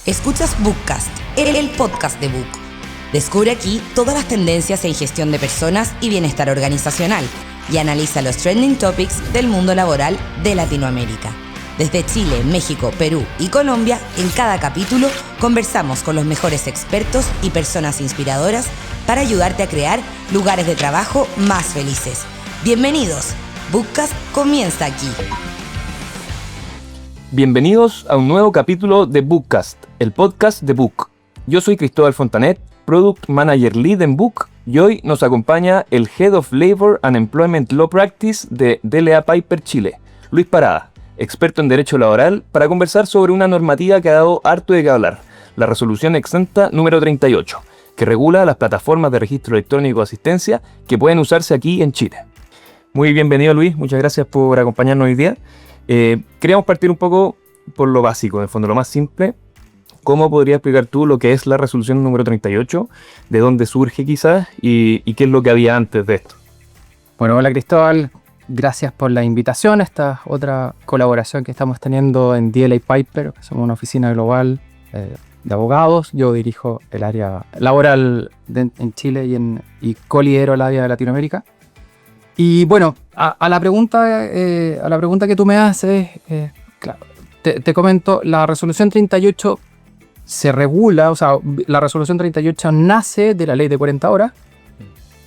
Escuchas Bookcast, el podcast de Book. Descubre aquí todas las tendencias en gestión de personas y bienestar organizacional y analiza los trending topics del mundo laboral de Latinoamérica. Desde Chile, México, Perú y Colombia, en cada capítulo conversamos con los mejores expertos y personas inspiradoras para ayudarte a crear lugares de trabajo más felices. Bienvenidos, Bookcast comienza aquí. Bienvenidos a un nuevo capítulo de Bookcast, el podcast de Book. Yo soy Cristóbal Fontanet, Product Manager Lead en Book, y hoy nos acompaña el Head of Labor and Employment Law Practice de DLA Piper Chile, Luis Parada, experto en Derecho Laboral, para conversar sobre una normativa que ha dado harto de qué hablar, la Resolución Exenta número 38, que regula las plataformas de registro electrónico de asistencia que pueden usarse aquí en Chile. Muy bienvenido, Luis, muchas gracias por acompañarnos hoy día. Queríamos partir un poco por lo básico, en el fondo lo más simple. ¿Cómo podrías explicar tú lo que es la resolución número 38? ¿De dónde surge quizás? ¿Y qué es lo que había antes de esto? Bueno, hola Cristóbal, gracias por la invitación. Esta es otra colaboración que estamos teniendo en DLA Piper, que somos una oficina global de abogados. Yo dirijo el área laboral en Chile y co-lidero el área de Latinoamérica. Y bueno, a la pregunta que tú me haces, claro, te comento, la resolución 38 se regula, o sea, la resolución 38 nace de la ley de 40 horas.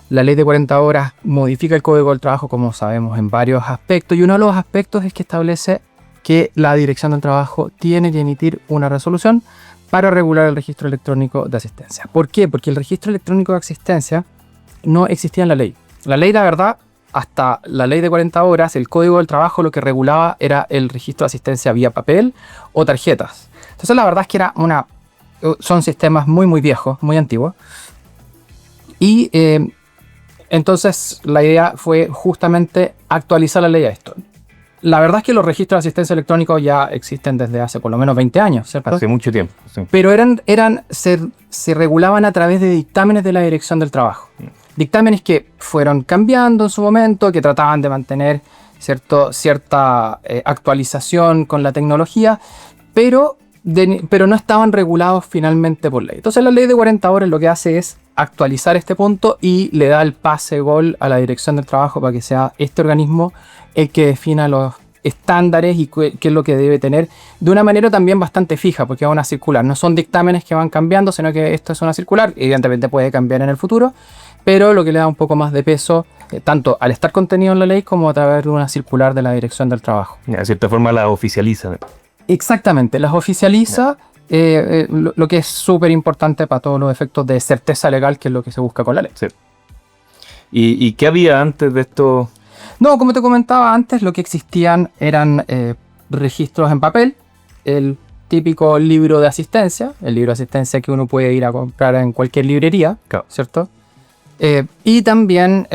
La ley de 40 horas modifica el Código del Trabajo, como sabemos, en varios aspectos, y uno de los aspectos es que establece que la Dirección del Trabajo tiene que emitir una resolución para regular el registro electrónico de asistencia. ¿Por qué? Porque el registro electrónico de asistencia no existía en la ley. La ley, la verdad, hasta la ley de 40 horas, el Código del Trabajo lo que regulaba era el registro de asistencia vía papel o tarjetas. Entonces la verdad es que son sistemas muy viejos, muy antiguos. Y entonces la idea fue justamente actualizar la ley a esto. La verdad es que los registros de asistencia electrónicos ya existen desde hace por lo menos 20 años, ¿cierto? Hace mucho tiempo, sí. Pero se regulaban a través de dictámenes de la Dirección del Trabajo. Dictámenes que fueron cambiando en su momento, que trataban de mantener cierta actualización con la tecnología, pero no estaban regulados finalmente por ley. Entonces la ley de 40 horas lo que hace es actualizar este punto y le da el pase-gol a la Dirección del Trabajo para que sea este organismo el que defina los estándares y qué es lo que debe tener de una manera también bastante fija, porque es una circular. No son dictámenes que van cambiando, sino que esto es una circular. Evidentemente puede cambiar en el futuro, pero lo que le da un poco más de peso, tanto al estar contenido en la ley como a través de una circular de la Dirección del Trabajo. De cierta forma la oficializa. Exactamente, las oficializa, lo que es súper importante para todos los efectos de certeza legal, que es lo que se busca con la ley. Sí. ¿Y qué había antes de esto? No, como te comentaba antes, lo que existían eran registros en papel, el típico libro de asistencia, el libro de asistencia que uno puede ir a comprar en cualquier librería, Claro. ¿cierto? Y también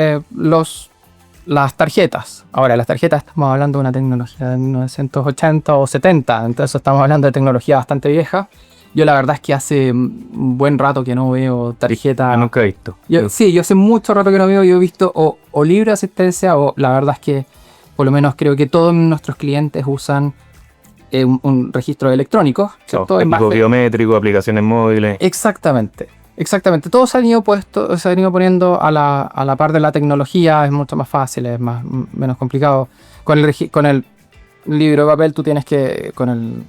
las tarjetas. Ahora, las tarjetas estamos hablando de una tecnología de 1980 o 70, entonces estamos hablando de tecnología bastante vieja. Yo la verdad es que hace un buen rato que no veo tarjeta. Yo nunca he visto. Yo hace mucho rato que no veo. Yo he visto o libro de asistencia, o la verdad es que por lo menos creo que todos nuestros clientes usan un registro electrónico, ¿cierto? Equipo biométrico, aplicaciones móviles. Exactamente. Todos se han ido poniendo a la par de la tecnología. Es mucho más fácil, es menos complicado. Con el libro de papel tú tienes que... con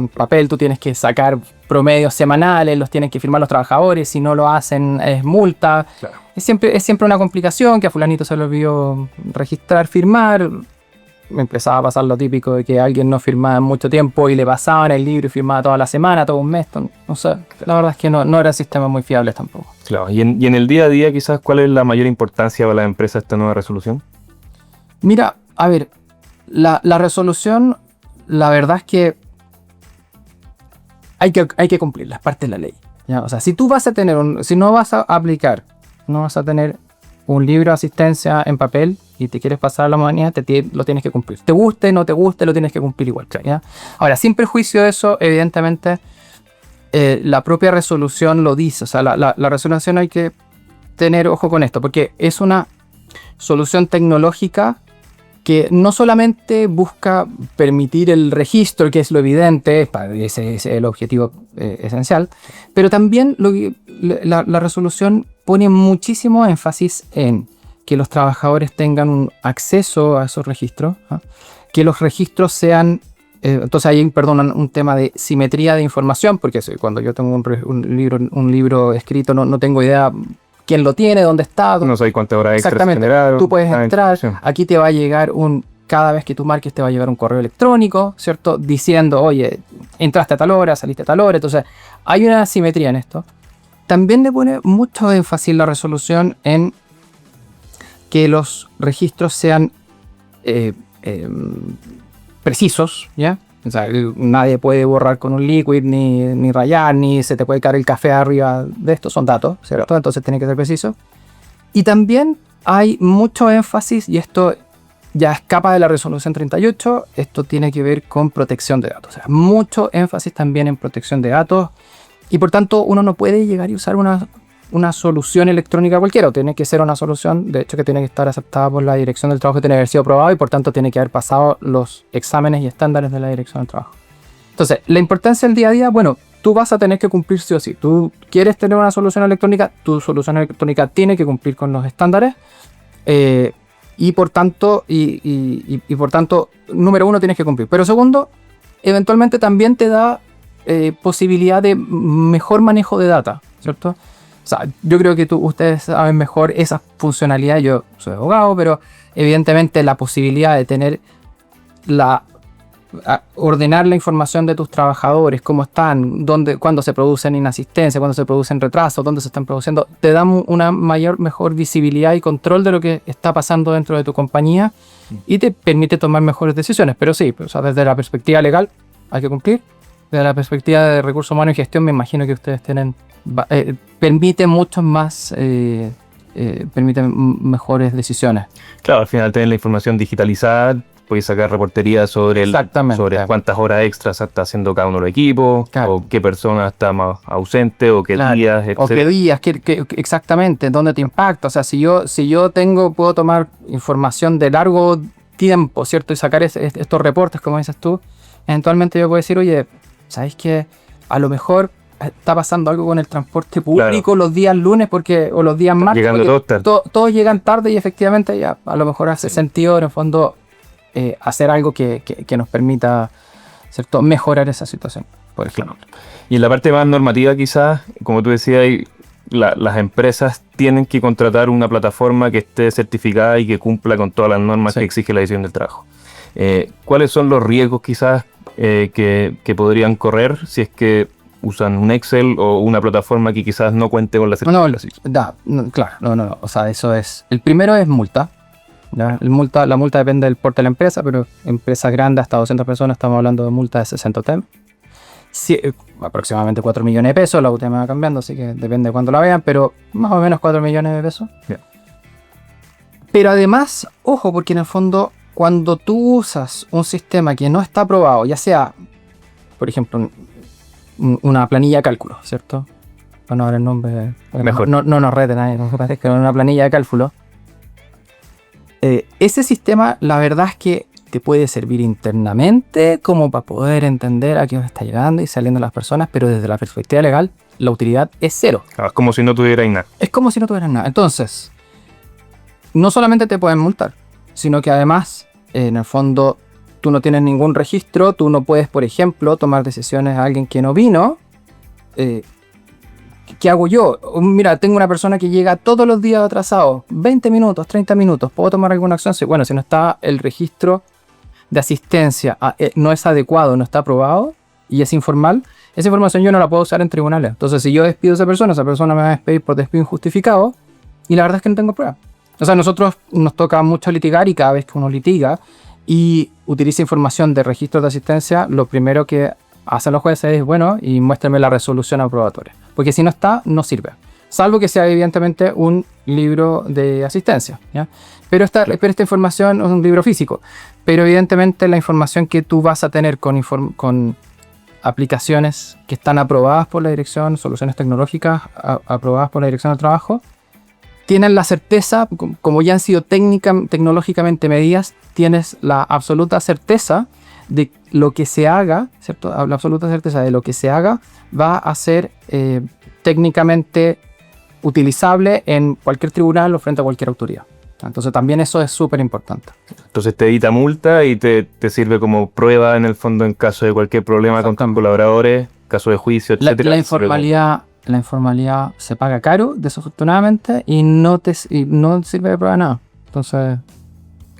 papel tú tienes que sacar promedios semanales, los tienen que firmar los trabajadores, si no lo hacen es multa. Claro. Es siempre una complicación, que a fulanito se le olvidó registrar, firmar. Me empezaba a pasar lo típico de que alguien no firmaba en mucho tiempo y le pasaban el libro y firmaba toda la semana, todo un mes. No sé, la verdad es que no eran sistemas muy fiables tampoco. Claro. ¿Y en el día a día quizás cuál es la mayor importancia para la empresa esta nueva resolución? Mira, a ver, la resolución, la verdad es que hay que cumplirla, es parte de la ley, ¿ya? O sea, si tú vas a tener si no vas a aplicar, no vas a tener un libro de asistencia en papel y te quieres pasar a la modernidad, lo tienes que cumplir. Te guste, no te guste, lo tienes que cumplir igual, ¿ya? Ahora, sin perjuicio de eso, evidentemente, la propia resolución lo dice. O sea, la resolución hay que tener ojo con esto, porque es una solución tecnológica que no solamente busca permitir el registro, que es lo evidente, ese es el objetivo esencial, pero también la resolución pone muchísimo énfasis en que los trabajadores tengan un acceso a esos registros, ¿ah? Que los registros sean... entonces hay, un tema de simetría de información, porque cuando yo tengo un libro escrito no tengo idea quién lo tiene, dónde está. No sé cuántas horas extras Exactamente. generaron. Tú puedes entrar, aquí te va a llegar cada vez que tú marques te va a llegar un correo electrónico, ¿cierto? Diciendo, oye, entraste a tal hora, saliste a tal hora. Entonces hay una simetría en esto. También le pone mucho énfasis la resolución en que los registros sean precisos, ¿ya? O sea, nadie puede borrar con un liquid, ni rayar, ni se te puede caer el café arriba de esto, son datos, ¿cierto? Entonces tiene que ser preciso. Y también hay mucho énfasis, y esto ya escapa de la resolución 38, esto tiene que ver con protección de datos. O sea, mucho énfasis también en protección de datos, y por tanto uno no puede llegar y usar una solución electrónica cualquiera, tiene que ser una solución, de hecho, que tiene que estar aceptada por la Dirección del Trabajo, tiene que haber sido aprobado y por tanto tiene que haber pasado los exámenes y estándares de la Dirección del Trabajo. Entonces, la importancia del día a día, bueno, tú vas a tener que cumplir sí o sí. Tú quieres tener una solución electrónica, tu solución electrónica tiene que cumplir con los estándares y por tanto, número uno, tienes que cumplir. Pero segundo, eventualmente también te da posibilidad de mejor manejo de data, ¿cierto? O sea, yo creo que ustedes saben mejor esa funcionalidad. Yo soy abogado, pero evidentemente la posibilidad de tener ordenar la información de tus trabajadores, cómo están, cuándo se producen inasistencia, cuándo se producen retrasos, dónde se están produciendo, te da una mejor visibilidad y control de lo que está pasando dentro de tu compañía y te permite tomar mejores decisiones. Pero sí, o sea, desde la perspectiva legal hay que cumplir. Desde la perspectiva de recursos humanos y gestión, me imagino que ustedes permite mucho más, permiten mejores decisiones. Claro, al final tener la información digitalizada, puedes sacar reportería sobre cuántas horas extras está haciendo cada uno de los equipos, claro, o qué persona está más ausente, o qué días, etc. O qué días, exactamente, dónde te impacta. O sea, si yo puedo tomar información de largo tiempo, ¿cierto? Y sacar estos reportes, como dices tú, eventualmente yo puedo decir, oye, ¿sabes qué? A lo mejor está pasando algo con el transporte público, claro, los días lunes o los días martes. Todos llegan tarde y efectivamente ya a lo mejor hace sentido en el fondo hacer algo que nos permita, ¿cierto?, mejorar esa situación, por ejemplo. Claro. Y en la parte más normativa quizás, como tú decías, las empresas tienen que contratar una plataforma que esté certificada y que cumpla con todas las normas que exige la División del Trabajo. ¿Cuáles son los riesgos quizás que podrían correr si es que usan un Excel o una plataforma que quizás no cuente con la certificación? Claro. O sea, eso es... El primero es multa. ¿Ya? La multa depende del porte de la empresa, pero empresas grandes, hasta 200 personas, estamos hablando de multa de 60 UTM. Aproximadamente 4 millones de pesos, la UTM va cambiando, así que depende de cuánto la vean, pero más o menos 4 millones de pesos. Bien. Pero además, ojo, porque en el fondo, cuando tú usas un sistema que no está aprobado, ya sea, por ejemplo, una planilla de cálculo, ¿cierto? Bueno, ahora el nombre... Mejor. No nos rete nadie, no parece que una planilla de cálculo. Ese sistema, la verdad es que te puede servir internamente como para poder entender a qué os está llegando y saliendo las personas, pero desde la perspectiva legal, la utilidad es cero. Es como si no tuvieras nada. Es como si no tuvieras nada. Entonces, no solamente te pueden multar, sino que además, en el fondo, tú no tienes ningún registro, tú no puedes, por ejemplo, tomar decisiones a alguien que no vino. ¿Qué hago yo? Mira, tengo una persona que llega todos los días atrasado, 20 minutos, 30 minutos, ¿puedo tomar alguna acción? Sí, bueno, si no está el registro de asistencia, no es adecuado, no está aprobado y es informal, esa información yo no la puedo usar en tribunales. Entonces, si yo despido a esa persona me va a despedir por despido injustificado y la verdad es que no tengo prueba. O sea, a nosotros nos toca mucho litigar y cada vez que uno litiga y utiliza información de registros de asistencia, lo primero que hacen los jueces es, bueno, y muéstrenme la resolución aprobatoria. Porque si no está, no sirve. Salvo que sea evidentemente un libro de asistencia, ¿ya? Pero esta información es un libro físico. Pero evidentemente la información que tú vas a tener con aplicaciones que están aprobadas por la dirección, soluciones tecnológicas aprobadas por la Dirección del Trabajo, tienes la certeza, como ya han sido tecnológicamente medidas, tienes la absoluta certeza de lo que se haga, ¿cierto? La absoluta certeza de lo que se haga va a ser técnicamente utilizable en cualquier tribunal o frente a cualquier autoridad. Entonces también eso es súper importante. Entonces te evita multa y te sirve como prueba en el fondo en caso de cualquier problema con tus colaboradores, caso de juicio, etc. La informalidad se paga caro, desafortunadamente, y no sirve de prueba de nada. Entonces,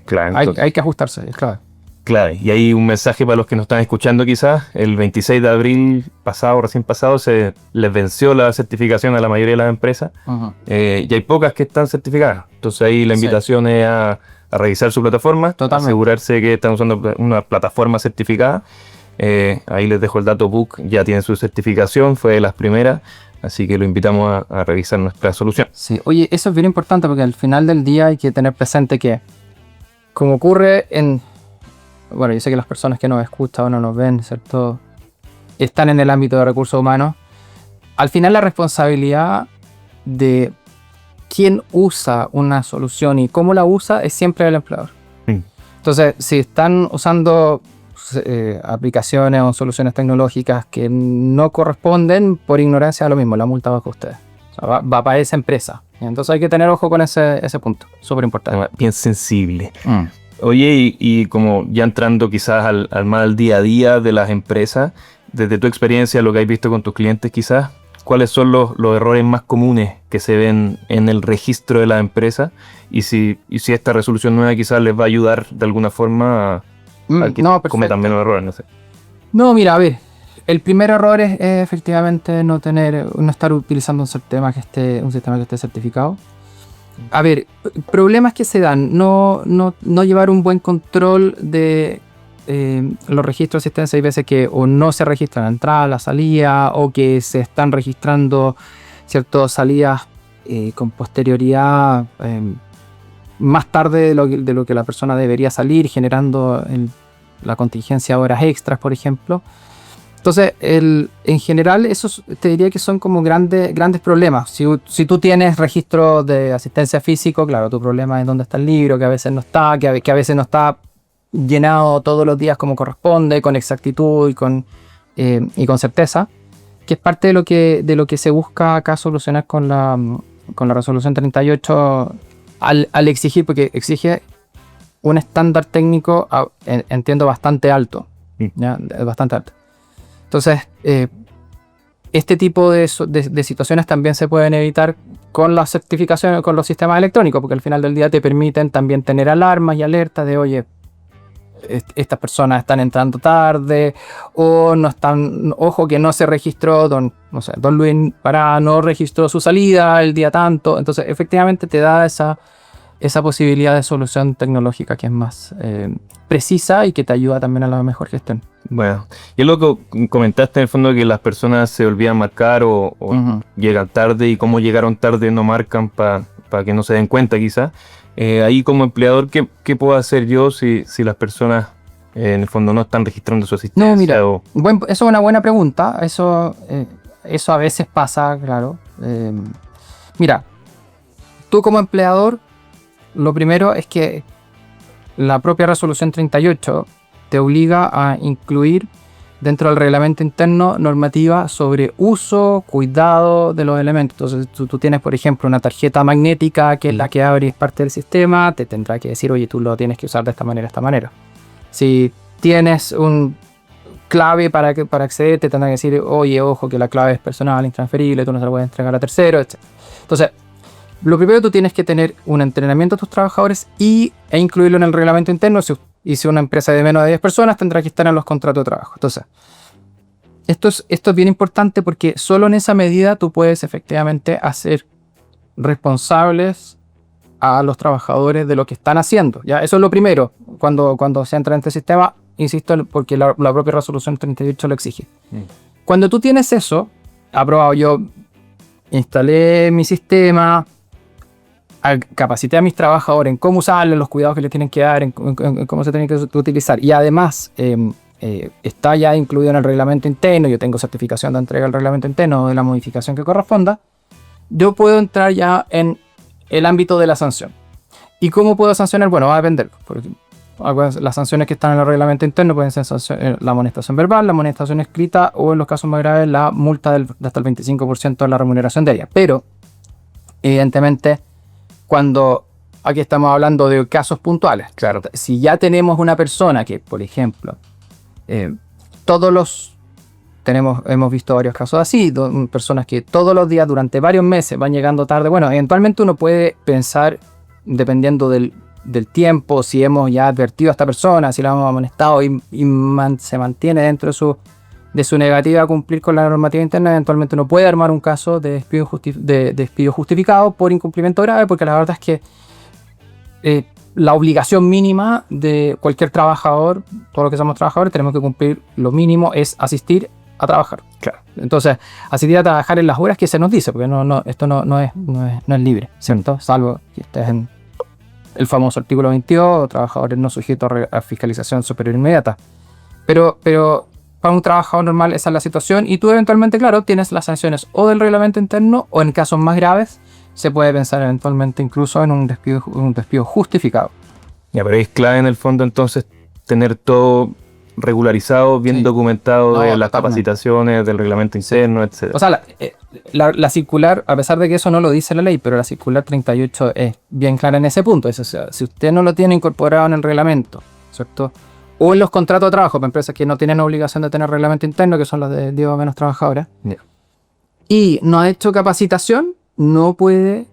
claro, hay que ajustarse, es clave. Clave. Y hay un mensaje para los que nos están escuchando quizás. El 26 de abril recién pasado, se les venció la certificación a la mayoría de las empresas. Uh-huh. Y hay pocas que están certificadas. Entonces ahí la invitación es a revisar su plataforma, asegurarse que están usando una plataforma certificada. Ahí les dejo el dato. Book ya tiene su certificación, fue de las primeras. Así que lo invitamos a revisar nuestra solución. Sí, oye, eso es bien importante porque al final del día hay que tener presente que, como ocurre bueno, yo sé que las personas que nos escuchan o no nos ven, ¿cierto?, están en el ámbito de recursos humanos. Al final la responsabilidad de quién usa una solución y cómo la usa es siempre el empleador. Entonces, si están usando aplicaciones o soluciones tecnológicas que no corresponden, por ignorancia, lo mismo, la multa va con ustedes. O sea, va para esa empresa. Entonces hay que tener ojo con ese punto, súper importante. Bien sensible. Oye, y como ya entrando quizás al día a día de las empresas, desde tu experiencia, lo que has visto con tus clientes quizás, ¿cuáles son los errores más comunes que se ven en el registro de la empresa? Y si esta resolución nueva quizás les va a ayudar de alguna forma a que cometan menos errores, no sé. No, mira, a ver, el primer error es efectivamente no estar utilizando un sistema que esté certificado. A ver, problemas que se dan, no llevar un buen control de los registros de asistencia. Hay veces que o no se registran la entrada, la salida, o que se están registrando ciertas salidas con posterioridad más tarde de lo que la persona debería salir, generando la contingencia de horas extras, por ejemplo. Entonces, en general, esos te diría que son como grandes problemas. Si tú tienes registro de asistencia físico, claro, tu problema es dónde está el libro, que a veces no está, que a veces no está llenado todos los días como corresponde, con exactitud y con certeza, que es parte de lo que se busca acá solucionar con la resolución 38 al exigir, porque exige un estándar técnico, entiendo, bastante alto. ¿Ya? Bastante alto. Entonces, este tipo de situaciones también se pueden evitar con las certificaciones, con los sistemas electrónicos, porque al final del día te permiten también tener alarmas y alertas de, oye, estas personas están entrando tarde, o no están, ojo que no se registró, don Luis Pará no registró su salida el día tanto. Entonces, efectivamente te da esa posibilidad de solución tecnológica que es más precisa y que te ayuda también a la mejor gestión. Bueno, y lo que comentaste en el fondo, que las personas se olvidan marcar o llegan tarde, y cómo llegaron tarde no marcan para que no se den cuenta quizás. Ahí como empleador, ¿qué puedo hacer yo si las personas en el fondo no están registrando su asistencia? No, mira, eso es una buena pregunta. Eso a veces pasa, claro. Mira, tú como empleador, lo primero es que la propia resolución 38 te obliga a incluir dentro del reglamento interno normativa sobre uso, cuidado de los elementos. Entonces tú tienes, por ejemplo, una tarjeta magnética que es la que abre y es parte del sistema, te tendrá que decir, oye, tú lo tienes que usar de esta manera. Si tienes un clave para acceder, te tendrá que decir, oye, ojo, que la clave es personal, intransferible, tú no se la puedes entregar a terceros, etc. Entonces, lo primero, tú tienes que tener un entrenamiento a tus trabajadores e incluirlo en el reglamento interno. Y si una empresa de menos de 10 personas, tendrá que estar en los contratos de trabajo. Entonces, esto es bien importante, porque solo en esa medida tú puedes efectivamente hacer responsables a los trabajadores de lo que están haciendo. ¿Ya? Eso es lo primero cuando se entra en este sistema, insisto, porque la propia resolución 38 lo exige. Cuando tú tienes eso aprobado, yo instalé mi sistema, capacité a mis trabajadores en cómo usarlo, en los cuidados que les tienen que dar, en cómo se tienen que utilizar, y además está ya incluido en el reglamento interno, yo tengo certificación de entrega del reglamento interno de la modificación que corresponda, yo puedo entrar ya en el ámbito de la sanción. ¿Y cómo puedo sancionar? Bueno, va a depender. Porque las sanciones que están en el reglamento interno pueden ser la amonestación verbal, la amonestación escrita o en los casos más graves la multa de hasta el 25% de la remuneración diaria. Pero, evidentemente, cuando aquí estamos hablando de casos puntuales, Claro. si ya tenemos una persona que, por ejemplo, hemos visto varios casos así, personas que todos los días durante varios meses van llegando tarde. Bueno, eventualmente uno puede pensar, dependiendo del tiempo, si hemos ya advertido a esta persona, si la hemos amonestado y se mantiene dentro de su negativa a cumplir con la normativa interna, eventualmente uno puede armar un caso de despido justificado por incumplimiento grave, porque la verdad es que la obligación mínima de cualquier trabajador, todos los que somos trabajadores, tenemos que cumplir lo mínimo, es asistir a trabajar. Claro. Entonces, asistir a trabajar en las horas que se nos dice, porque esto no es libre, ¿cierto? Salvo que estés en el famoso artículo 22, trabajadores no sujetos a fiscalización superior inmediata. Pero para un trabajador normal esa es la situación, y tú eventualmente, claro, tienes las sanciones o del reglamento interno, o en casos más graves se puede pensar eventualmente incluso en un despido justificado. Ya, pero es clave en el fondo entonces tener todo regularizado, bien Sí. documentado, de las Totalmente. capacitaciones, del reglamento interno, etc. O sea, la circular, a pesar de que eso no lo dice la ley, pero la circular 38 es bien clara en ese punto. O sea, si usted no lo tiene incorporado en el reglamento, ¿cierto? O en los contratos de trabajo para empresas que no tienen obligación de tener reglamento interno, que son los de 10 o menos trabajadores, Ya. y no ha hecho capacitación, no puede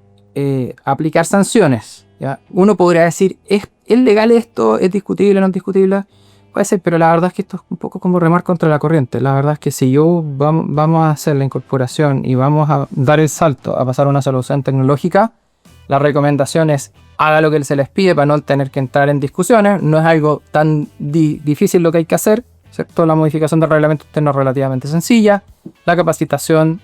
aplicar sanciones, ¿ya? Uno podría decir, ¿es legal esto? ¿Es discutible? ¿No es discutible? Puede ser, pero la verdad es que esto es un poco como remar contra la corriente. La verdad es que si vamos a hacer la incorporación y vamos a dar el salto a pasar a una solución tecnológica, la recomendación es haga lo que se les pide para no tener que entrar en discusiones. No es algo tan difícil lo que hay que hacer, ¿cierto? La modificación del reglamento interno es relativamente sencilla. La capacitación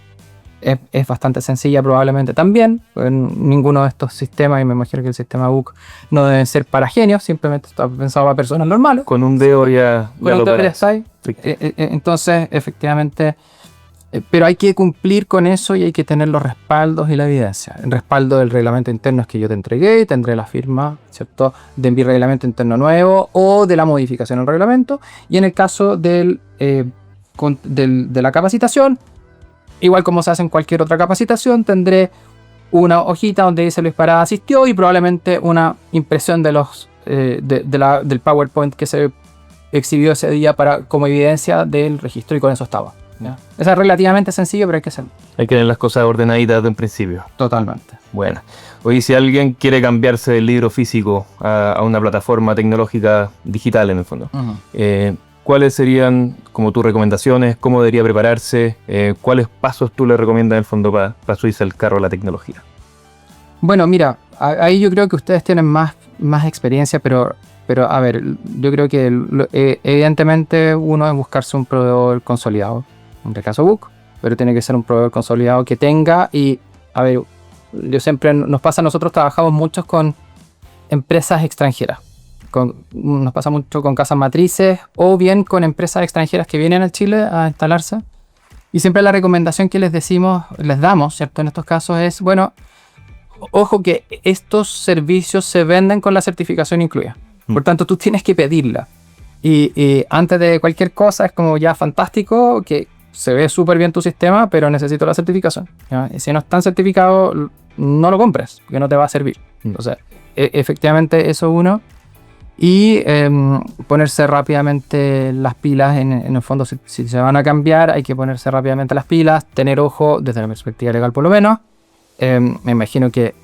es bastante sencilla probablemente también. En ninguno de estos sistemas, y me imagino que el sistema BUC no deben ser para genios, simplemente está pensado para personas normales. Con un dedo ya Bueno, lo ya operas. está ahí. Sí. Entonces, efectivamente, pero hay que cumplir con eso y hay que tener los respaldos y la evidencia. El respaldo del reglamento interno es que yo te entregué y tendré la firma, ¿cierto?, de mi reglamento interno nuevo o de la modificación del reglamento. Y en el caso de la capacitación, igual como se hace en cualquier otra capacitación, tendré una hojita donde dice Luis Parada asistió y probablemente una impresión de del PowerPoint que se exhibió ese día como evidencia del registro, y con eso estaba, ¿ya? Esa es relativamente sencillo, pero hay que hacerlo. Hay que tener las cosas ordenaditas desde un principio. Totalmente. Bueno, oye, si alguien quiere cambiarse del libro físico a una plataforma tecnológica digital en el fondo, ¿cuáles serían como tus recomendaciones? ¿Cómo debería prepararse? ¿Cuáles pasos tú le recomiendas en el fondo para subirse al carro de la tecnología? Bueno, mira, ahí yo creo que ustedes tienen más experiencia, pero a ver, yo creo que evidentemente uno debe buscarse un proveedor consolidado, en el caso BUC, pero tiene que ser un proveedor consolidado que tenga. Y a ver, yo siempre nos pasa, nosotros trabajamos muchos con empresas extranjeras. Nos pasa mucho con casas matrices o bien con empresas extranjeras que vienen a Chile a instalarse, y siempre la recomendación que les damos, ¿cierto?, en estos casos es, bueno, ojo que estos servicios se venden con la certificación incluida, por tanto tú tienes que pedirla, y antes de cualquier cosa es como ya fantástico que se ve súper bien tu sistema, pero necesito la certificación, ¿ya? Y si no están certificados, no lo compres, porque no te va a servir. Entonces, efectivamente eso uno. Y ponerse rápidamente las pilas, en el fondo, si se van a cambiar, hay que ponerse rápidamente las pilas, tener ojo desde la perspectiva legal por lo menos. Me imagino que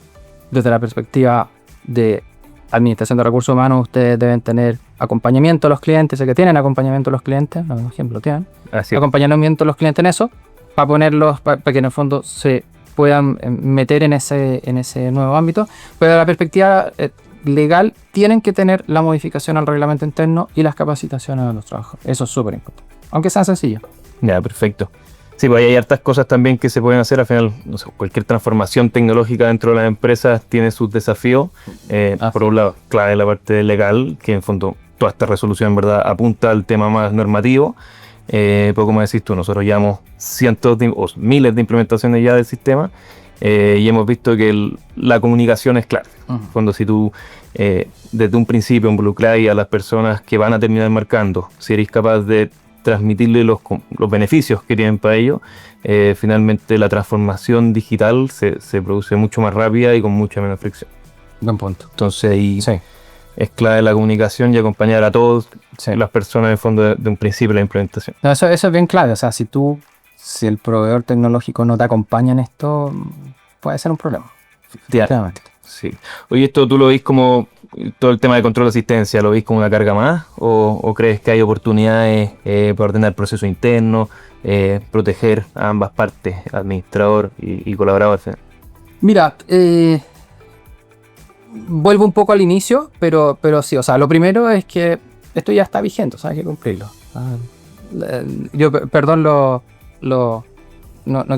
desde la perspectiva de administración de recursos humanos ustedes deben tener acompañamiento a los clientes, sé que tienen acompañamiento a los clientes, por ejemplo, tienen Así es. acompañamiento a los clientes en eso, para ponerlos, para que en el fondo se puedan meter en ese nuevo ámbito, pero desde la perspectiva legal tienen que tener la modificación al reglamento interno y las capacitaciones de los trabajadores. Eso es súper importante, aunque sea sencillo. Ya, perfecto. Sí, pues hay hartas cosas también que se pueden hacer. Al final, no sé, cualquier transformación tecnológica dentro de las empresas tiene sus desafíos. Por un lado, clave la parte legal, que en fondo toda esta resolución en verdad apunta al tema más normativo. Pero como decís tú, nosotros llevamos cientos o miles de implementaciones ya del sistema. y hemos visto que la comunicación es clave. Cuando si tú desde un principio involucráis a las personas que van a terminar marcando, si eres capaz de transmitirle los beneficios que tienen para ellos, finalmente la transformación digital se produce mucho más rápida y con mucha menos fricción. Buen punto. Entonces ahí Sí. es clave la comunicación y acompañar a todas las personas en el fondo de un principio de la implementación. No, eso es bien clave. O sea, si el proveedor tecnológico no te acompaña en esto, puede ser un problema. Efectivamente. Sí. Oye, ¿esto tú lo ves como todo el tema de control de asistencia, lo ves como una carga más? ¿O crees que hay oportunidades para ordenar el proceso interno, proteger a ambas partes, administrador y colaborador? Mira, vuelvo un poco al inicio, pero sí, o sea, lo primero es que esto ya está vigente, o sea, hay que cumplirlo. Perdón, no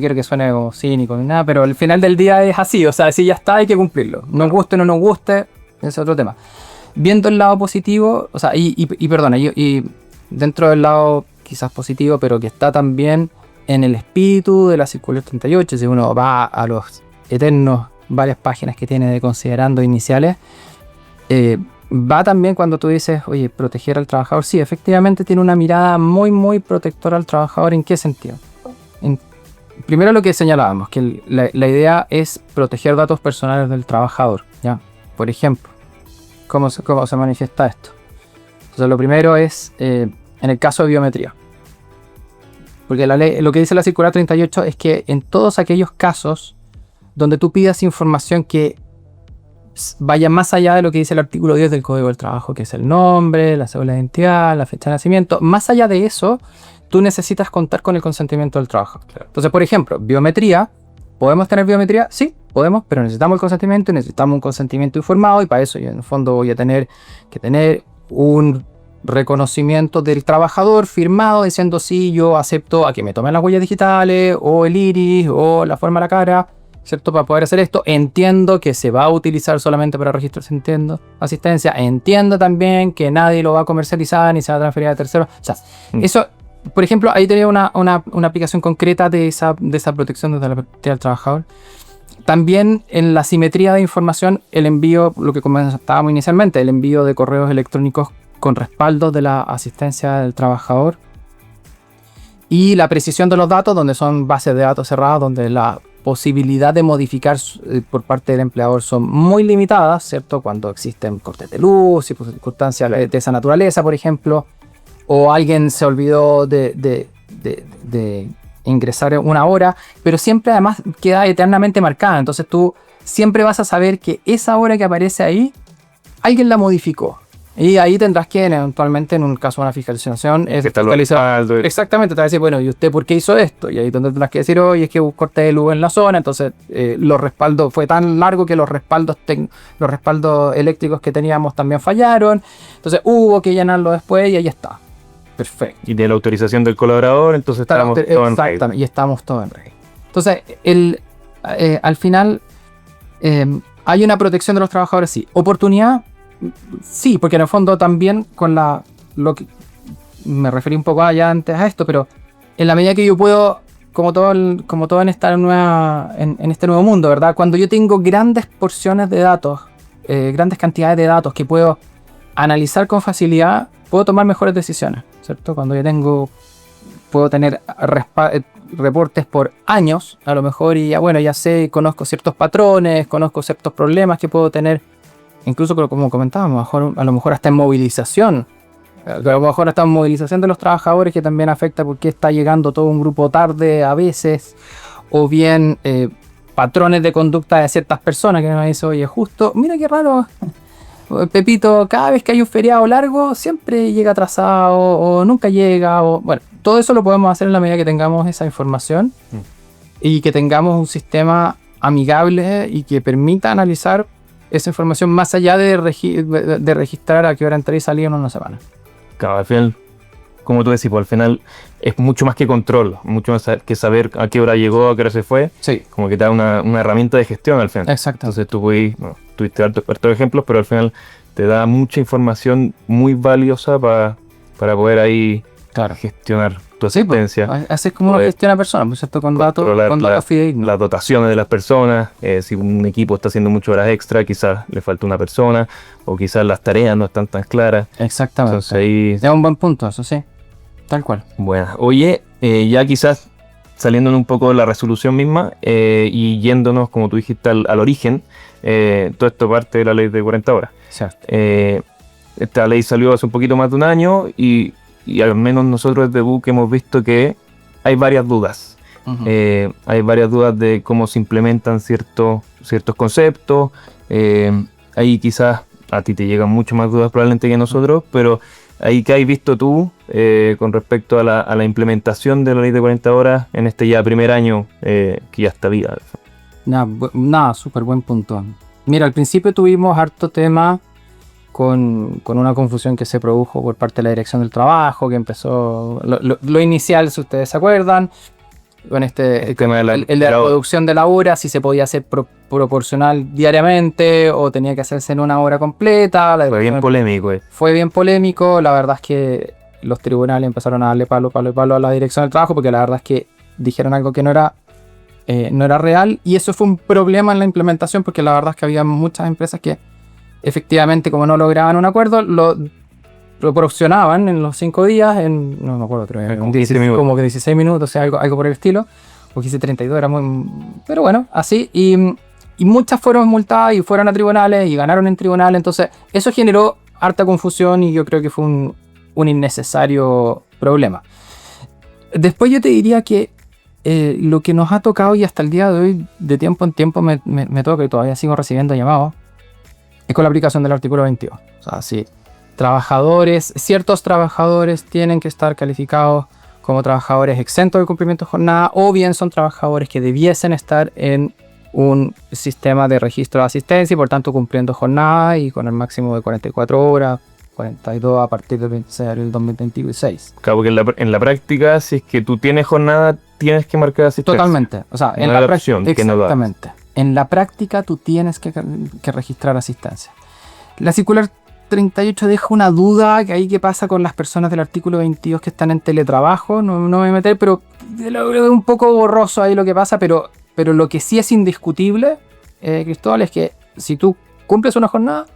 quiero que suene como cínico ni nada, pero al final del día es así, o sea, si ya está, hay que cumplirlo. Nos guste o no nos guste, ese es otro tema. Viendo el lado positivo, o sea, perdona, y dentro del lado quizás positivo, pero que está también en el espíritu de la Circular 38, si uno va a los eternos varias páginas que tiene de considerando iniciales, va también cuando tú dices, oye, proteger al trabajador. Sí, efectivamente tiene una mirada muy, muy protectora al trabajador. ¿En qué sentido? Primero lo que señalábamos, que la idea es proteger datos personales del trabajador, ¿ya? Por ejemplo, ¿cómo se manifiesta esto? Entonces lo primero es en el caso de biometría. Porque la ley, lo que dice la Circular 38 es que en todos aquellos casos donde tú pidas información que vaya más allá de lo que dice el artículo 10 del Código del Trabajo, que es el nombre, la cédula de identidad, la fecha de nacimiento, más allá de eso, tú necesitas contar con el consentimiento del trabajador. Claro. Entonces, por ejemplo, biometría, ¿podemos tener biometría? Sí, podemos, pero necesitamos el consentimiento y necesitamos un consentimiento informado, y para eso yo en el fondo voy a tener que tener un reconocimiento del trabajador firmado diciendo sí, yo acepto a que me tomen las huellas digitales o el iris o la forma de la cara, ¿cierto? Para poder hacer esto, entiendo que se va a utilizar solamente para registros, entiendo, asistencia, entiendo también que nadie lo va a comercializar ni se va a transferir a terceros. O sea, eso, por ejemplo, ahí tenía una aplicación concreta de esa protección desde la perspectiva del trabajador. También en la simetría de información, el envío, lo que comentábamos inicialmente, el envío de correos electrónicos con respaldo de la asistencia del trabajador y la precisión de los datos, donde son bases de datos cerradas, donde la posibilidad de modificar por parte del empleador son muy limitadas, ¿cierto? Cuando existen cortes de luz y circunstancias de esa naturaleza, por ejemplo, o alguien se olvidó de ingresar una hora, pero siempre además queda eternamente marcada, entonces tú siempre vas a saber que esa hora que aparece ahí, alguien la modificó. Y ahí tendrás que eventualmente, en un caso de una fiscalización, exactamente, te va a decir, bueno, ¿y usted por qué hizo esto? Y ahí donde tendrás que decir, oye, es que hubo corte de luz en la zona, entonces los respaldos, fue tan largo que los respaldos eléctricos que teníamos también fallaron, entonces hubo que llenarlo después y ahí está. Perfecto. Y de la autorización del colaborador, entonces estamos todos en regla. Y estamos todos en regla. Entonces, al final, hay una protección de los trabajadores, sí. Oportunidad, sí, porque en el fondo también con lo que me referí un poco allá antes a esto, pero en la medida que yo puedo, como todo en este nuevo mundo, ¿verdad? Cuando yo tengo grandes porciones de datos, grandes cantidades de datos que puedo analizar con facilidad, puedo tomar mejores decisiones, ¿cierto? Cuando yo puedo tener reportes por años, a lo mejor, y ya sé, conozco ciertos patrones, conozco ciertos problemas que puedo tener. Incluso, como comentábamos, a lo mejor hasta en movilización. A lo mejor hasta en movilización de los trabajadores, que también afecta porque está llegando todo un grupo tarde a veces. O bien patrones de conducta de ciertas personas que me dicen, oye, justo, mira qué raro, Pepito, cada vez que hay un feriado largo, siempre llega atrasado o nunca llega. Bueno, todo eso lo podemos hacer en la medida que tengamos esa información y que tengamos un sistema amigable y que permita analizar esa información más allá de registrar a qué hora entré y salí en una semana. Claro, al final, como tú decís, pues al final es mucho más que control, mucho más que saber a qué hora llegó, a qué hora se fue. Sí. Como que te da una herramienta de gestión al final. Exacto. Entonces tú tuviste hartos ejemplos, pero al final te da mucha información muy valiosa para poder ahí Claro. gestionar tu Sí, pues, asistencia. así es como uno Poder gestiona personas, ¿no es cierto? Con datos controlar fidedignos. las dotaciones de las personas. Si un equipo está haciendo muchas horas extra, quizás le falta una persona, o quizás las tareas no están tan claras. Exactamente. Entonces ahí, Es un buen punto, eso sí. Tal cual. bueno. Oye, ya quizás saliéndonos un poco de la resolución misma y yéndonos, como tú dijiste, al origen, todo esto parte de la ley de 40 horas. Cierto. Esta ley salió hace un poquito más de un año y al menos nosotros desde BUC hemos visto que hay varias dudas. Ujú. Hay varias dudas de cómo se implementan ciertos conceptos. Ahí quizás a ti te llegan mucho más dudas probablemente que a nosotros, pero ahí que has visto tú con respecto a la implementación de la ley de 40 horas en este ya primer año que ya está viva. Nada, súper buen punto. Mira, al principio tuvimos harto tema con una confusión que se produjo por parte de la dirección del trabajo, que empezó lo inicial, si ustedes se acuerdan, con El tema de el de la producción de la hora, si se podía hacer proporcional diariamente o tenía que hacerse en una hora completa. Fue bien polémico. Fue bien polémico, la verdad es que los tribunales empezaron a darle palo a la dirección del trabajo porque la verdad es que dijeron algo que no era real y eso fue un problema en la implementación porque la verdad es que había muchas empresas que efectivamente como no lograban un acuerdo lo proporcionaban en los 5 días no me acuerdo, creo que Como 15 minutos. como que 16 minutos, o sea, algo por el estilo, o 32 era muy... Pero bueno, así, y muchas fueron multadas y fueron a tribunales y ganaron en tribunales, entonces eso generó harta confusión y yo creo que fue un innecesario problema. Después yo te diría que lo que nos ha tocado y hasta el día de hoy, de tiempo en tiempo me toca y todavía sigo recibiendo llamados, es con la aplicación del artículo 22. O sea, sí, ciertos trabajadores tienen que estar calificados como trabajadores exentos de cumplimiento de jornada o bien son trabajadores que debiesen estar en un sistema de registro de asistencia y por tanto cumpliendo jornada y con el máximo de 44 horas, 42 a partir del 26 de abril del 2026. Claro, porque en la práctica, si es que tú tienes jornada, tienes que marcar asistencia. Totalmente. O sea, en No la hay práctica. opción que no lo hagas. Exactamente. En la práctica tú tienes que registrar asistencia. La circular 38 deja una duda que ahí qué pasa con las personas del artículo 22 que están en teletrabajo. No me voy a meter, pero es un poco borroso ahí lo que pasa, pero lo que sí es indiscutible, Cristóbal, es que si tú cumples una jornada,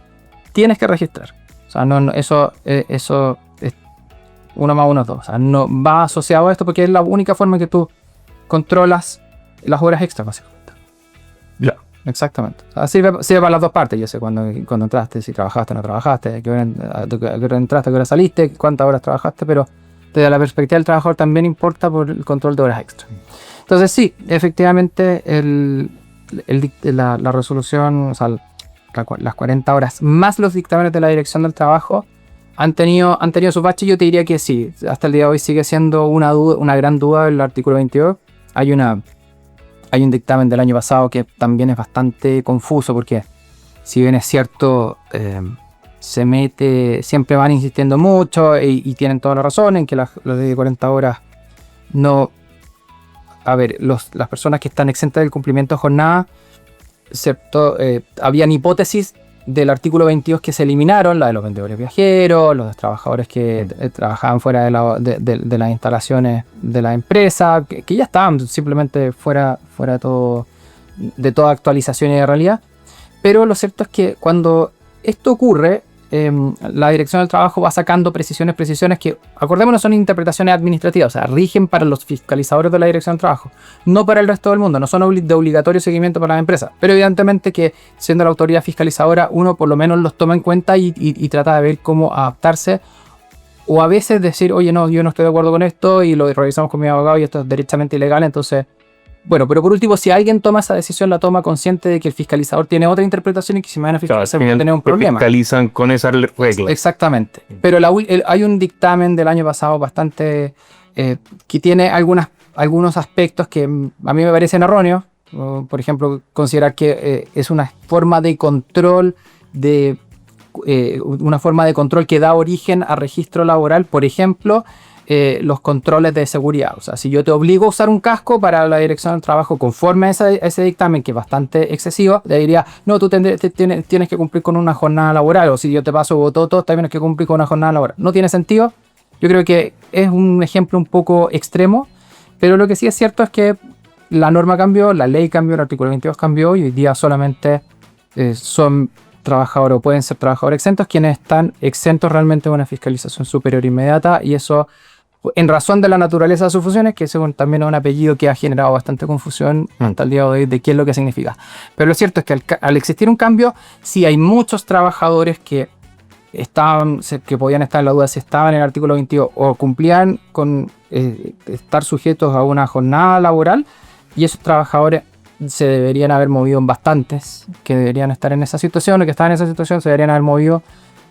tienes que registrar. O sea, eso es 1 más 1 es 2. O sea, no va asociado a esto porque es la única forma en que tú controlas las horas extras, básicamente. Ya. Exactamente. O sea, sirve para las dos partes. Yo sé cuando entraste, si trabajaste o no trabajaste, a qué hora entraste, a qué hora saliste, cuántas horas trabajaste, pero desde la perspectiva del trabajador también importa por el control de horas extra. Entonces sí, efectivamente la resolución, o sea, las 40 horas más los dictámenes de la dirección del trabajo han tenido sus baches. Yo te diría que sí, hasta el día de hoy sigue siendo una gran duda el artículo 22. Hay un dictamen del año pasado que también es bastante confuso porque si bien es cierto, siempre van insistiendo mucho y tienen toda la razón en que la ley de 40 horas no... A ver, las personas que están exentas del cumplimiento de jornada, ¿cierto? Habían hipótesis del artículo 22 que se eliminaron, la de los vendedores viajeros, los trabajadores que trabajaban fuera de las instalaciones de la empresa, que ya estaban simplemente fuera de toda actualización y de realidad. Pero lo cierto es que cuando esto ocurre, la dirección del trabajo va sacando precisiones que, acordémonos, son interpretaciones administrativas, o sea, rigen para los fiscalizadores de la dirección del trabajo, no para el resto del mundo, no son de obligatorio seguimiento para las empresas, pero evidentemente que siendo la autoridad fiscalizadora uno por lo menos los toma en cuenta y trata de ver cómo adaptarse, o a veces decir, oye, no, yo no estoy de acuerdo con esto y lo revisamos con mi abogado y esto es derechamente ilegal, entonces... Bueno, pero por último, si alguien toma esa decisión, la toma consciente de que el fiscalizador tiene otra interpretación y que si me van a fiscalizar puede tener un problema. Fiscalizan con esas reglas. Exactamente. Pero hay un dictamen del año pasado bastante... que tiene algunos aspectos que a mí me parecen erróneos. Por ejemplo, considerar que es una forma de control que da origen a registro laboral, por ejemplo... los controles de seguridad. O sea, si yo te obligo a usar un casco para la dirección del trabajo conforme a ese dictamen, que es bastante excesivo, te diría, no, tú tienes que cumplir con una jornada laboral, o si yo te paso bototo, también tienes que cumplir con una jornada laboral. No tiene sentido, Yo creo que es un ejemplo un poco extremo, pero lo que sí es cierto es que la norma cambió, la ley cambió, el artículo 22 cambió y hoy día solamente son trabajadores o pueden ser trabajadores exentos quienes están exentos realmente de una fiscalización superior inmediata, y eso en razón de la naturaleza de sus funciones, que según también es un apellido que ha generado bastante confusión hasta el día de hoy de qué es lo que significa. Pero lo cierto es que al existir un cambio, sí hay muchos trabajadores que podían estar en la duda si estaban en el artículo 22 o cumplían con estar sujetos a una jornada laboral, y esos trabajadores se deberían haber movido en bastantes que deberían estar en esa situación, o que estaban en esa situación se deberían haber movido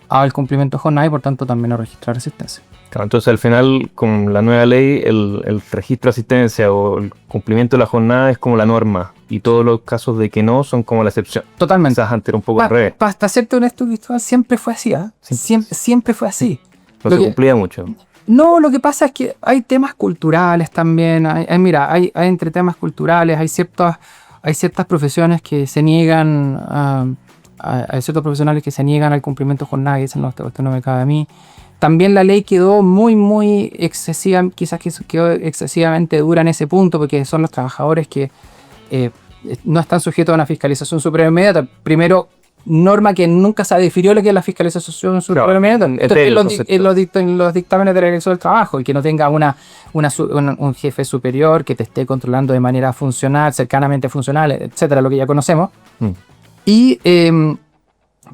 al cumplimiento de jornada y por tanto también a registrar asistencia. Claro, entonces al final con la nueva ley el registro de asistencia o el cumplimiento de la jornada es como la norma y todos los casos de que no son como la excepción. Totalmente. Quizás antes era un poco al revés. Para serte honesto, Cristóbal, siempre fue así, ¿eh? Siempre fue así. No se cumplía mucho. No, lo que pasa es que hay temas culturales también. Hay entre temas culturales, hay ciertas profesiones que se niegan hay ciertos profesionales que se niegan al cumplimiento de jornada y dicen, no, esto no me cabe a mí. También la ley quedó muy excesiva, quizás quedó excesivamente dura en ese punto, porque son los trabajadores que no están sujetos a una fiscalización superior inmediata. Primero, norma que nunca se definió lo que es la fiscalización superior inmediata en los dictámenes de la Dirección del Trabajo, y que no tenga un jefe superior que te esté controlando de manera funcional, cercanamente funcional, etcétera, lo que ya conocemos.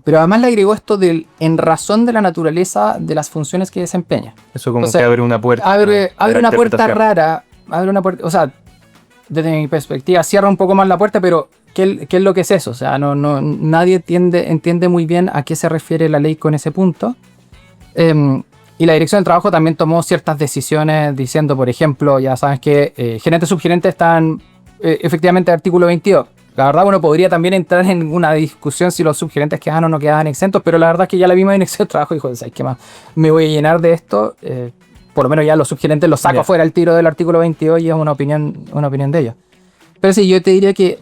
Pero además le agregó esto en razón de la naturaleza de las funciones que desempeña. Eso como que abre una puerta. Abre una puerta rara, o sea, desde mi perspectiva cierra un poco más la puerta, pero ¿qué es lo que es eso? O sea, nadie entiende muy bien a qué se refiere la ley con ese punto. Y la Dirección del Trabajo también tomó ciertas decisiones diciendo, por ejemplo, ya sabes que gerentes subgerentes están efectivamente artículo 22. La verdad, uno podría también entrar en una discusión si los subgerentes quedaban o no quedaban exentos, pero la verdad es que ya la misma Dirección del Trabajo dijo, ¿sabes qué más? Me voy a llenar de esto. Por lo menos ya los subgerentes los saco fuera el tiro del artículo 22 y es una opinión de ellos. Pero sí, yo te diría que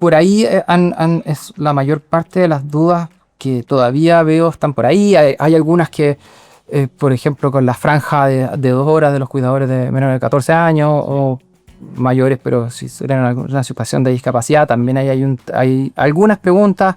por ahí es la mayor parte de las dudas que todavía veo están por ahí. Hay algunas que, por ejemplo, con la franja de 2 horas de los cuidadores de menores de 14 años o mayores, pero si estuvieran en alguna situación de discapacidad, también hay algunas preguntas.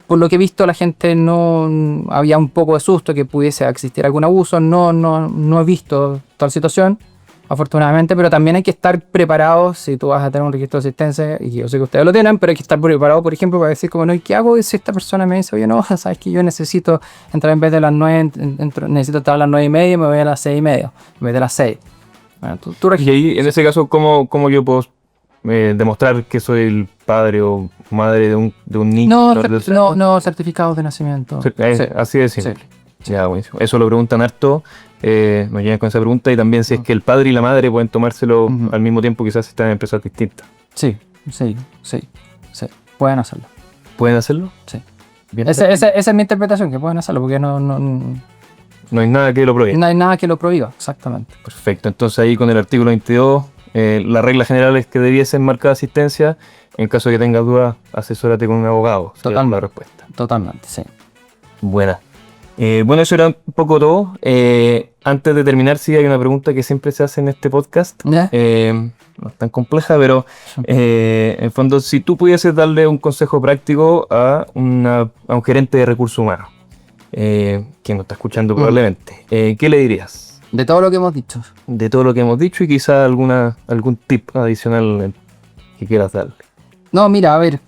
Por lo que he visto, la gente no había un poco de susto que pudiese existir algún abuso. No he visto tal situación, afortunadamente, pero también hay que estar preparados si tú vas a tener un registro de asistencia, y yo sé que ustedes lo tienen, pero hay que estar preparado, por ejemplo, para decir como, no, ¿y qué hago si esta persona me dice, oye, no, sabes que yo necesito entrar en vez de las 9, necesito estar a las 9:30 y me voy a las 6:30, en vez de las 6? Bueno, y ahí, en ese caso, ¿cómo yo puedo demostrar que soy el padre o madre de un niño? No, certificados de nacimiento. Sí. Así de simple. Sí. Ya, buenísimo. Eso lo preguntan harto, nos llegan con esa pregunta, y también si es que el padre y la madre pueden tomárselo al mismo tiempo, quizás están en empresas distintas. Sí. Pueden hacerlo. ¿Pueden hacerlo? Sí. Esa es mi interpretación, que pueden hacerlo, porque no hay nada que lo prohíba. No hay nada que lo prohíba, exactamente. Perfecto. Entonces ahí con el artículo 22, la regla general es que debiesen marcar asistencia. En caso de que tengas dudas, asesórate con un abogado. Totalmente. La respuesta. Totalmente, sí. Buena. Bueno, eso era un poco todo. Antes de terminar, sí hay una pregunta que siempre se hace en este podcast. ¿Ya? No es tan compleja, pero en el fondo, si tú pudieses darle un consejo práctico a un gerente de recursos humanos, quien nos está escuchando probablemente, ¿qué le dirías? De todo lo que hemos dicho. De todo lo que hemos dicho, y quizá algún tip adicional que quieras darle. No, mira, a ver,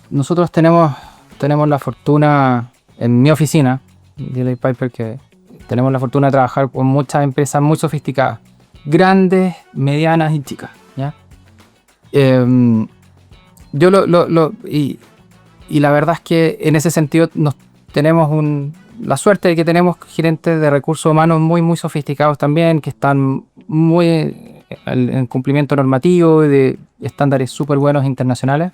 nosotros tenemos la fortuna en mi oficina, DLA Piper, que tenemos la fortuna de trabajar con muchas empresas muy sofisticadas, grandes, medianas y chicas, ¿ya? Y la verdad es que en ese sentido tenemos la suerte de que tenemos gerentes de recursos humanos muy sofisticados también, que están muy en cumplimiento normativo y de estándares súper buenos internacionales.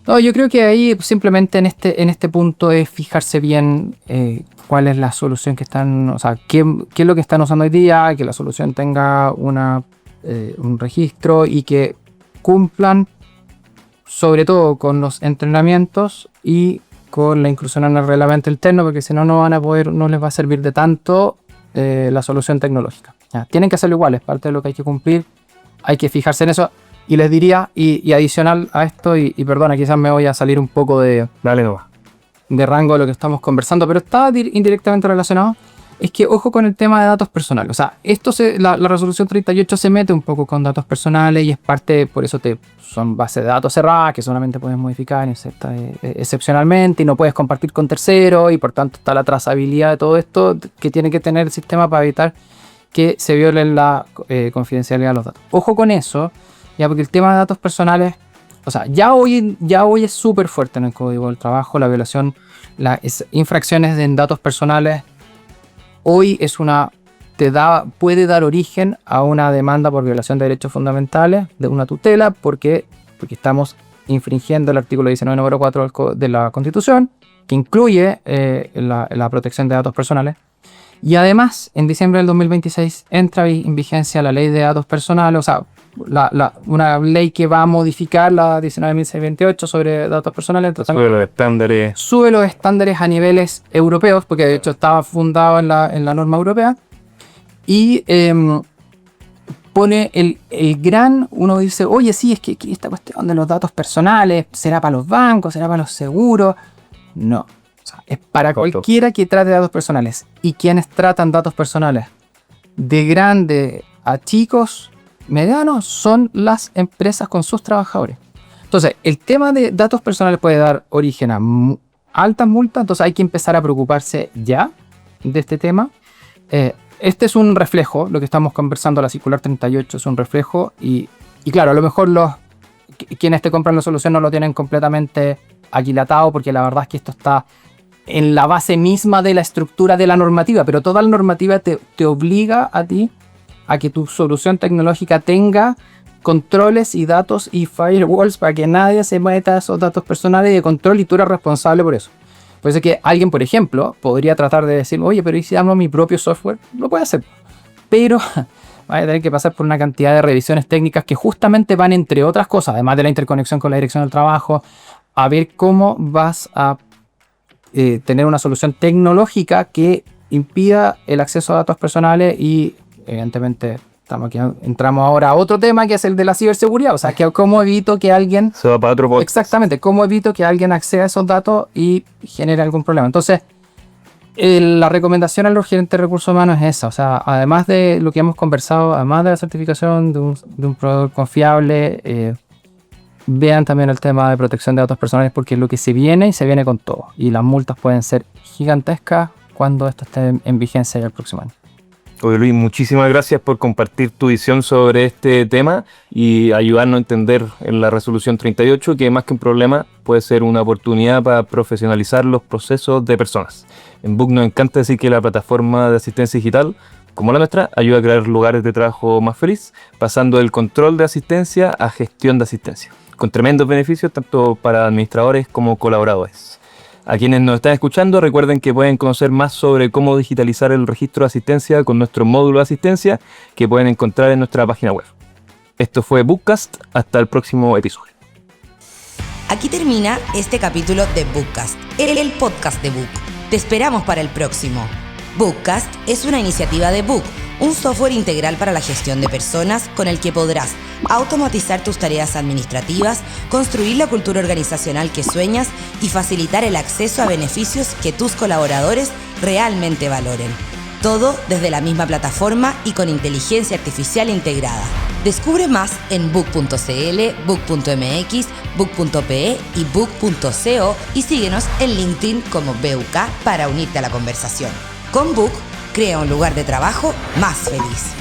No, yo creo que ahí simplemente en este punto es fijarse bien cuál es la solución que están, o sea, qué es lo que están usando hoy día, que la solución tenga un registro y que cumplan sobre todo con los entrenamientos y con la inclusión en el reglamento interno, porque si no, no les va a servir de tanto la solución tecnológica. ¿Ya? Tienen que hacerlo igual, es parte de lo que hay que cumplir, hay que fijarse en eso. Y les diría, y adicional a esto, y perdona, quizás me voy a salir un poco de rango de lo que estamos conversando, pero está indirectamente relacionado, es que ojo con el tema de datos personales. O sea, la resolución 38 se mete un poco con datos personales y es parte, por eso son bases de datos cerradas que solamente puedes modificar excepcionalmente y no puedes compartir con terceros, y por tanto está la trazabilidad de todo esto que tiene que tener el sistema para evitar que se viole la confidencialidad de los datos. Ojo con eso, ya, porque el tema de datos personales, o sea, ya hoy es súper fuerte en el Código del Trabajo la violación, las infracciones en datos personales. Hoy puede dar origen a una demanda por violación de derechos fundamentales, de una tutela, porque estamos infringiendo el artículo 19, número 4 de la Constitución, que incluye la protección de datos personales. Y además, en diciembre del 2026 entra en vigencia la ley de datos personales, o sea, una ley que va a modificar la 19.628 sobre datos personales. Sube los estándares a niveles europeos, porque de hecho estaba fundado en la norma europea. Y pone uno dice, oye, sí, es que esta cuestión de los datos personales, ¿será para los bancos? ¿Será para los seguros? No. O sea, es para cualquiera que trate datos personales. Y quienes tratan datos personales de grande a chicos, medianos, son las empresas con sus trabajadores. Entonces, el tema de datos personales puede dar origen a altas multas, entonces hay que empezar a preocuparse ya de este tema. Este es un reflejo, lo que estamos conversando, la circular 38 es un reflejo, y claro, a lo mejor quienes te compran la solución no lo tienen completamente aquilatado, porque la verdad es que esto está en la base misma de la estructura de la normativa, pero toda la normativa te obliga a ti a que tu solución tecnológica tenga controles y datos y firewalls para que nadie se meta a esos datos personales y de control, y tú eres responsable por eso. Puede ser que alguien, por ejemplo, podría tratar de decir, oye, pero ¿y si armo mi propio software? Lo puede hacer, pero va a tener que pasar por una cantidad de revisiones técnicas que justamente van, entre otras cosas, además de la interconexión con la dirección del trabajo, a ver cómo vas a tener una solución tecnológica que impida el acceso a datos personales. Y evidentemente entramos ahora a otro tema, que es el de la ciberseguridad. O sea, que cómo evito que alguien... Se va para otro podcast. Exactamente, cómo evito que alguien acceda a esos datos y genere algún problema. Entonces, la recomendación a los gerentes de recursos humanos es esa. O sea, además de lo que hemos conversado, además de la certificación de un proveedor confiable, vean también el tema de protección de datos personales, porque es lo que se viene, y se viene con todo. Y las multas pueden ser gigantescas cuando esto esté en vigencia ya el próximo año. Oye, Luis, muchísimas gracias por compartir tu visión sobre este tema y ayudarnos a entender en la resolución 38 que más que un problema puede ser una oportunidad para profesionalizar los procesos de personas. En Book nos encanta decir que la plataforma de asistencia digital, como la nuestra, ayuda a crear lugares de trabajo más feliz, pasando del control de asistencia a gestión de asistencia, con tremendos beneficios tanto para administradores como colaboradores. A quienes nos están escuchando, recuerden que pueden conocer más sobre cómo digitalizar el registro de asistencia con nuestro módulo de asistencia que pueden encontrar en nuestra página web. Esto fue Bookcast, hasta el próximo episodio. Aquí termina este capítulo de Bookcast, el podcast de Book. Te esperamos para el próximo. Bookcast es una iniciativa de Book, un software integral para la gestión de personas con el que podrás automatizar tus tareas administrativas, construir la cultura organizacional que sueñas y facilitar el acceso a beneficios que tus colaboradores realmente valoren. Todo desde la misma plataforma y con inteligencia artificial integrada. Descubre más en book.cl, book.mx, book.pe y book.co y síguenos en LinkedIn como BUK para unirte a la conversación. Con Book, crea un lugar de trabajo más feliz.